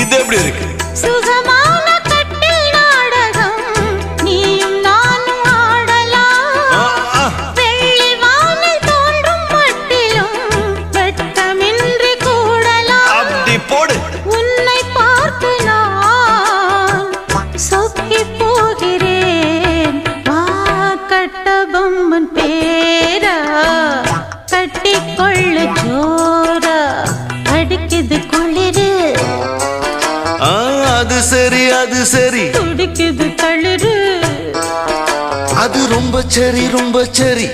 இது எப்படி இருக்கு? சுகமான கட்டில் நாடகம் நீயும் நானும் ஆடலாம். வெள்ளி வானில் தோன்றும் மட்டிலும் வெட்கமின்றி கூடலாம். அப்படி போடு. உன்னை பார்த்து நான் சொக்கி போகிறேன். வா கட்டபொம்மன் பேரா கட்டிக்கொள்ள ஜோரா அடிக்குது குளிரு. அது சரி அது சரி. துடிக்குது தளிரு. அது ரொம்ப சரி ரொம்ப சரி.